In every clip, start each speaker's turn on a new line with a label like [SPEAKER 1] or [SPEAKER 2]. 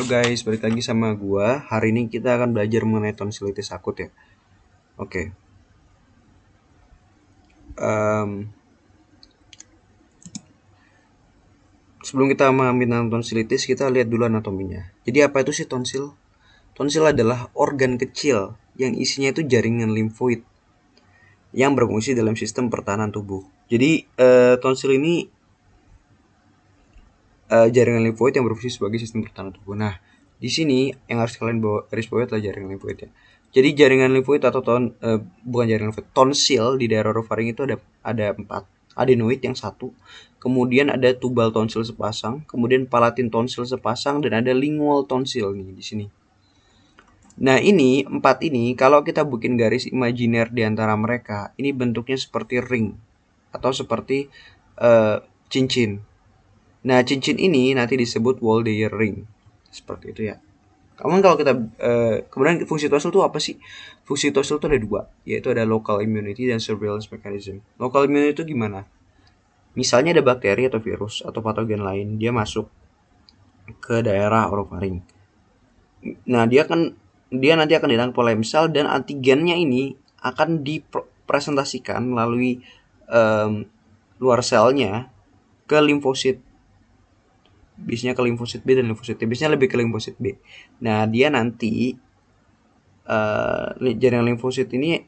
[SPEAKER 1] Halo guys, balik lagi sama gua. Hari ini kita akan belajar mengenai tonsilitis akut ya. Oke. Sebelum kita memahami tentang tonsilitis, kita lihat dulu anatominya. Jadi apa itu sih tonsil? Tonsil adalah organ kecil yang isinya itu jaringan limfoid yang berfungsi dalam sistem pertahanan tubuh. Jadi tonsil ini jaringan limfoid yang berfungsi sebagai sistem pertahanan tubuh. Nah, di sini yang harus kalian garis bawahi adalah jaringan limfoid ya. Jadi jaringan limfoid atau bukan jaringan limfoid, tonsil di daerah orofaring itu ada 4. Adenoid yang 1, kemudian ada tubal tonsil sepasang, kemudian palatin tonsil sepasang, dan ada lingual tonsil nih di sini. Nah, ini 4 ini kalau kita bikin garis imajiner di antara mereka, ini bentuknya seperti ring atau seperti cincin. Nah, cincin ini nanti disebut Waldeyer ring. Seperti itu ya. Kemudian kalau kita kemudian fungsi tonsil itu apa sih? Fungsi tonsil itu ada 2, yaitu ada local immunity dan surveillance mechanism. Local immunity itu gimana? Misalnya ada bakteri atau virus atau patogen lain, dia masuk ke daerah orofaring. Nah, dia nanti akan ditangkap oleh sel dan antigennya ini akan dipresentasikan melalui luar selnya ke limfosit. Biasanya ke limfosit B dan limfosit T. Biasanya lebih ke limfosit B. Nah, dia nanti jaringan limfosit ini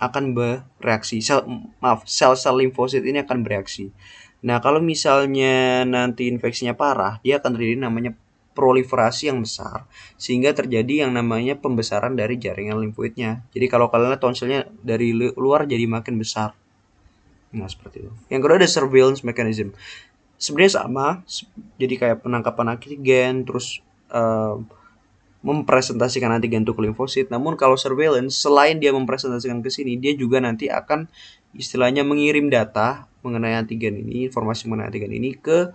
[SPEAKER 1] akan bereaksi. Sel-sel limfosit ini akan bereaksi. Nah, kalau misalnya nanti infeksinya parah, dia akan terjadi namanya proliferasi yang besar, sehingga terjadi yang namanya pembesaran dari jaringan limfoidnya. Jadi kalau kalian lihat tonsilnya dari luar jadi makin besar. Nah, seperti itu. Yang kedua ada surveillance mechanism. Sebenarnya sama, jadi kayak penangkapan antigen, terus mempresentasikan antigen untuk limfosit. Namun kalau surveillance, selain dia mempresentasikan ke sini, dia juga nanti akan istilahnya mengirim data mengenai antigen ini, informasi mengenai antigen ini ke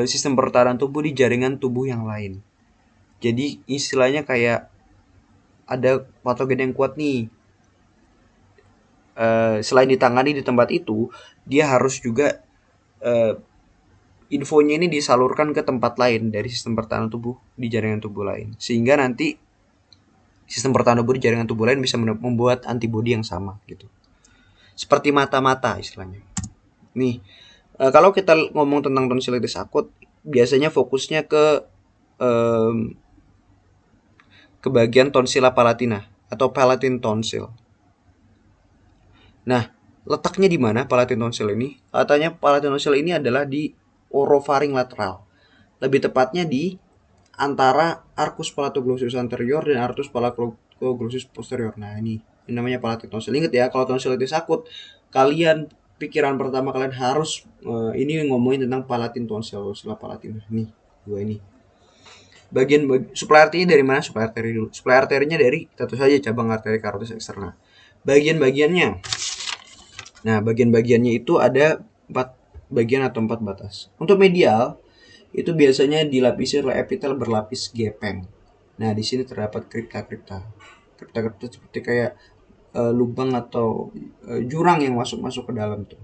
[SPEAKER 1] sistem pertahanan tubuh di jaringan tubuh yang lain. Jadi istilahnya kayak ada patogen yang kuat nih. Selain ditangani di tempat itu, dia harus juga infonya ini disalurkan ke tempat lain dari sistem pertahanan tubuh di jaringan tubuh lain, sehingga nanti sistem pertahanan tubuh di jaringan tubuh lain bisa membuat antibodi yang sama gitu, seperti mata-mata istilahnya. Nih, kalau kita ngomong tentang tonsilitis akut, biasanya fokusnya ke bagian tonsilla palatina atau palatin tonsil. Nah, letaknya di mana palatin tonsil ini? Katanya palatin tonsil ini adalah di orofaring lateral. Lebih tepatnya di antara arcus palatoglossus anterior dan arcus palatoglossus posterior. Nah, ini namanya palatin tonsil. Ingat ya, kalau tonsilitis akut, pikiran pertama kalian harus ini ngomongin tentang palatin tonsil, tonsilla palatina. Nih, dua ini. Suplai arterinya dari mana? Suplai arteri dulu. Suplai arterinya dari tentu saja cabang arteri carotis eksterna. Bagian-bagiannya. Nah, bagian-bagiannya itu ada 4 bagian atau 4 batas. Untuk medial itu biasanya dilapisi oleh epitel berlapis gepeng. Nah, di sini terdapat kripta-kripta. Kripta-kripta seperti kayak lubang atau jurang yang masuk ke dalam tuh.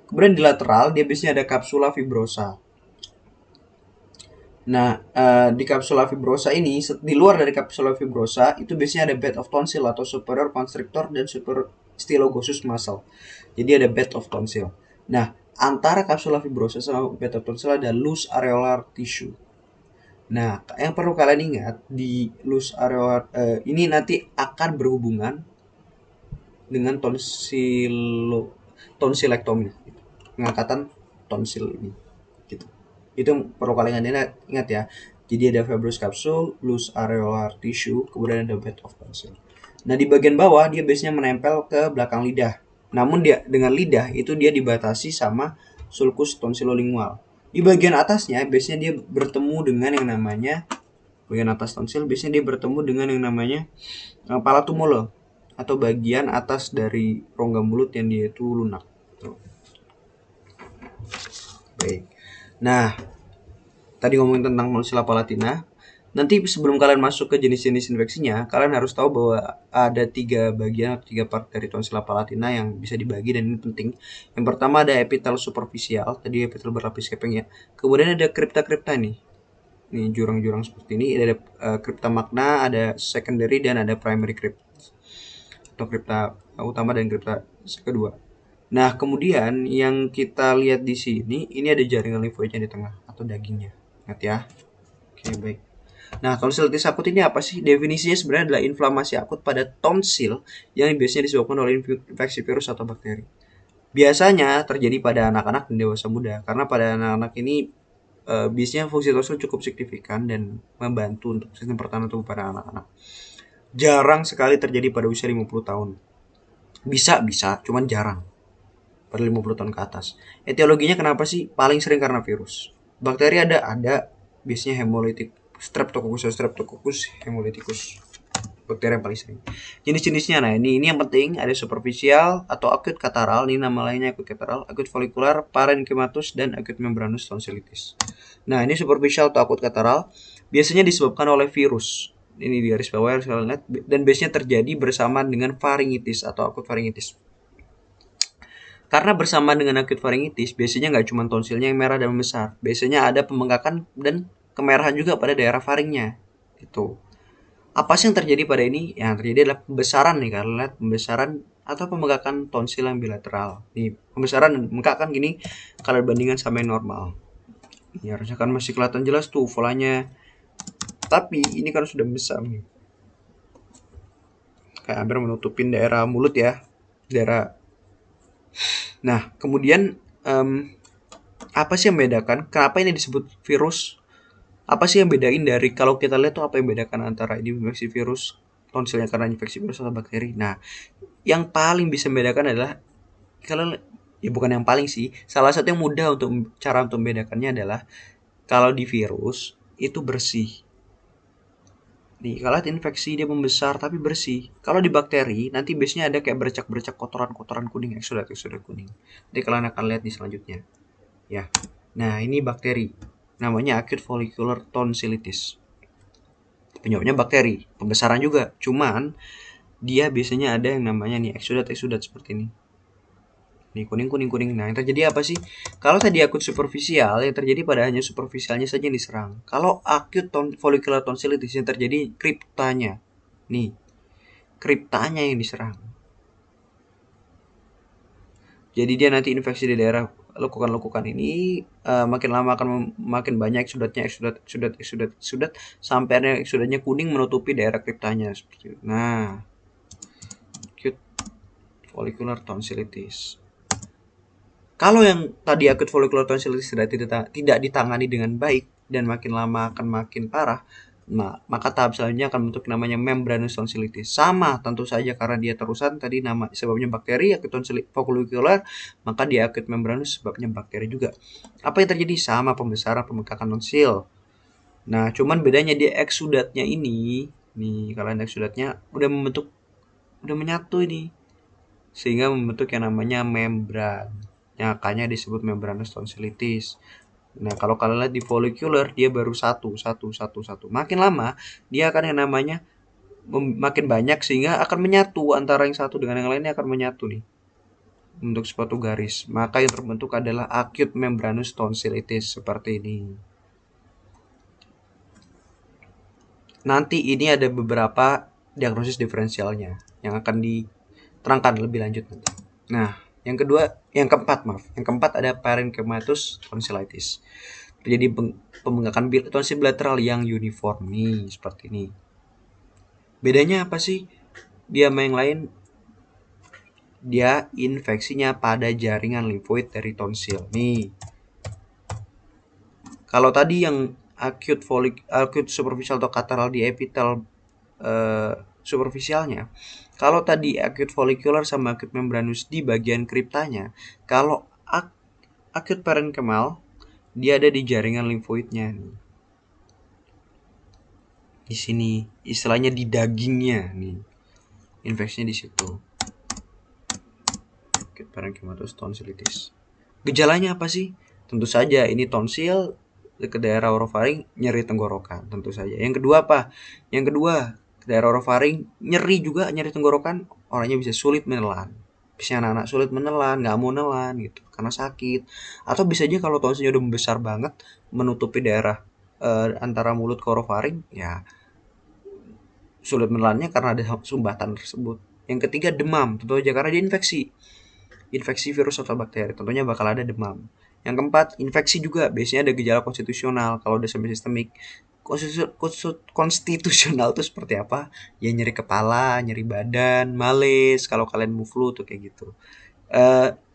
[SPEAKER 1] Kemudian di lateral dia biasanya ada kapsula fibrosa. Nah, di kapsula fibrosa ini, di luar dari kapsula fibrosa itu biasanya ada bed of tonsil atau superior constrictor dan superior styloglossus muscle. Jadi ada bed of tonsil. Nah, antara kapsula fibrosa sama bed of tonsil ada loose areolar tissue. Nah, yang perlu kalian ingat di loose areolar ini nanti akan berhubungan dengan tonsilektomi, pengangkatan tonsil ini, gitu. Itu perlu kalian ingat ya. Jadi ada fibrous capsule, loose areolar tissue, kemudian ada bed of tonsil. Nah, di bagian bawah dia biasanya menempel ke belakang lidah. Namun dia dengan lidah itu dia dibatasi sama sulcus tonsilolingual. Di bagian atasnya biasanya dia bertemu dengan yang namanya bagian atas tonsil, biasanya dia bertemu dengan yang namanya palatumolo atau bagian atas dari rongga mulut yang dia itu lunak. Baik. Nah, tadi ngomongin tentang tonsilla palatina. Nanti sebelum kalian masuk ke jenis-jenis infeksinya, kalian harus tahu bahwa ada 3 bagian atau 3 part dari tonsilla palatina yang bisa dibagi, dan ini penting. Yang pertama ada epitel superficial, tadi epitel berlapis gepeng ya. Kemudian ada kripta-kripta nih. Nih jurang-jurang seperti ini ada kripta magna, ada secondary dan ada primary crypt atau kripta utama dan kripta kedua. Nah, kemudian yang kita lihat di sini ini ada jaringan livoidnya di tengah atau dagingnya. Ingat ya. Oke, baik. Nah, tonsilitis akut ini apa sih? Definisinya sebenarnya adalah inflamasi akut pada tonsil yang biasanya disebabkan oleh infeksi virus atau bakteri. Biasanya terjadi pada anak-anak dan dewasa muda karena pada anak-anak ini biasanya fungsi tonsil cukup signifikan dan membantu untuk sistem pertahanan tubuh pada anak-anak. Jarang sekali terjadi pada usia 50 tahun. Bisa, cuman jarang. Pada 50 tahun ke atas. Etiologinya kenapa sih? Paling sering karena virus. Bakteri ada biasanya hemolytic streptococcus hemolyticus. Bakteri yang paling sering. Jenis-jenisnya, nah ini yang penting, ada superficial atau acute kataral, ini nama lainnya acute kataral, acute follicular, parenchymatous, dan acute membranous tonsillitis. Nah ini superficial atau acute kataral biasanya disebabkan oleh virus. Ini di garis bawah harus kalian lihat, dan biasanya terjadi bersama dengan faringitis atau acute faringitis. Karena bersamaan dengan acute faringitis, biasanya nggak cuma tonsilnya yang merah dan membesar. Biasanya ada pembengkakan dan kemerahan juga pada daerah faringnya. Itu. Apa sih yang terjadi pada ini? Yang terjadi adalah pembesaran nih, kalian lihat pembesaran atau pembengkakan tonsil yang bilateral. Nih, pembesaran dan pembengkakan gini kalau dibandingkan sama yang normal. Ya, harusnya kan masih kelihatan jelas tuh polanya. Tapi ini kan sudah besar nih. Kayak hampir menutupin daerah mulut ya. Daerah. Nah, kemudian apa sih yang membedakan? Kenapa ini disebut virus? Apa sih yang bedain dari kalau kita lihat tuh apa yang bedakan antara ini infeksi virus, tonsilnya karena infeksi virus atau bakteri? Nah, yang paling bisa membedakan adalah kalau ya bukan yang paling sih, salah satu yang mudah untuk cara untuk membedakannya adalah kalau di virus itu bersih. Nih, kalau infeksi dia membesar tapi bersih. Kalau di bakteri nanti biasanya ada kayak bercak-bercak kotoran-kotoran kuning, eksudat kuning. Nanti kalian akan lihat di selanjutnya. Ya. Nah, ini bakteri. Namanya acute follicular tonsillitis. Penyebabnya bakteri, pembesaran juga. Cuman dia biasanya ada yang namanya nih eksudat seperti ini. Nih kuning. Nah, yang terjadi apa sih? Kalau tadi akut superficial, yang terjadi pada hanya superficialnya saja yang diserang. Kalau acute follicular tonsillitis yang terjadi kriptanya. Nih, kriptanya yang diserang. Jadi dia nanti infeksi di daerah lekukan ini makin lama akan makin banyak eksudat sampai ada eksudatnya kuning menutupi daerah kriptanya seperti itu. Nah, acute follicular tonsillitis. Kalau yang tadi acute follicular tonsillitis tidak ditangani dengan baik dan makin lama akan makin parah, nah, maka tahap selanjutnya akan bentuk namanya membranous tonsillitis. Sama tentu saja karena dia terusan tadi nama sebabnya bakteri, acute tonsillitis follicular, maka dia acute membranous sebabnya bakteri juga. Apa yang terjadi? Sama pembesaran pembengkakan tonsil. Nah, cuman bedanya dia eksudatnya ini, nih kalian eksudatnya udah menyatu ini. Sehingga membentuk yang namanya membran. Yang akannya disebut membranous tonsillitis. Nah, kalau kalian lihat di follicular dia baru satu. Makin lama dia akan yang namanya makin banyak sehingga akan menyatu antara yang satu dengan yang lainnya akan menyatu nih. Untuk suatu garis. Maka yang terbentuk adalah acute membranous tonsillitis seperti ini. Nanti ini ada beberapa diagnosis diferensialnya yang akan diterangkan lebih lanjut nanti. Nah, yang keempat ada parenchymatous tonsillitis. Terjadi pembengkakan tonsil bilateral yang uniform nih, seperti ini. Bedanya apa sih? Dia sama yang lain, dia infeksinya pada jaringan limfoid dari tonsil. Nih. Kalau tadi yang acute superficial atau kataral di epitel superficialnya. Kalau tadi acute follicular sama acute membranous di bagian kriptanya, kalau acute parenchymal dia ada di jaringan limfoidnya nih. Di sini istilahnya di dagingnya nih. Infeksinya di situ. Acute parenchymatous tonsillitis. Gejalanya apa sih? Tentu saja ini tonsil ke daerah orofaring, nyeri tenggorokan, tentu saja. Yang kedua apa? Yang kedua, daerah orofaring nyeri juga, nyeri tenggorokan, orangnya bisa sulit menelan. Bisa anak-anak sulit menelan, nggak mau nelan gitu karena sakit. Atau bisa aja kalau tonsilnya udah membesar banget menutupi daerah antara mulut ke orofaring, ya sulit menelannya karena ada sumbatan tersebut. Yang ketiga demam, tentu aja karena dia infeksi virus atau bakteri, tentunya bakal ada demam. Yang keempat, infeksi juga biasanya ada gejala konstitusional kalau udah sampai sistemik. Konstitusional itu seperti apa? Ya nyeri kepala, nyeri badan, males kalau kalian mau flu tuh kayak gitu.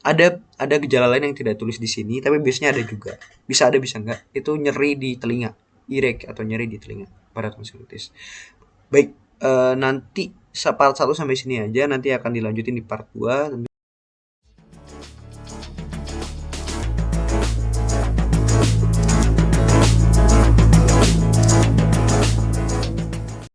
[SPEAKER 1] Ada gejala lain yang tidak tulis di sini, tapi biasanya ada juga. Bisa ada bisa enggak. Itu nyeri di telinga, irek atau nyeri di telinga pada tonsillitis. Baik, nanti part 1 sampai sini aja, nanti akan dilanjutin di part 2.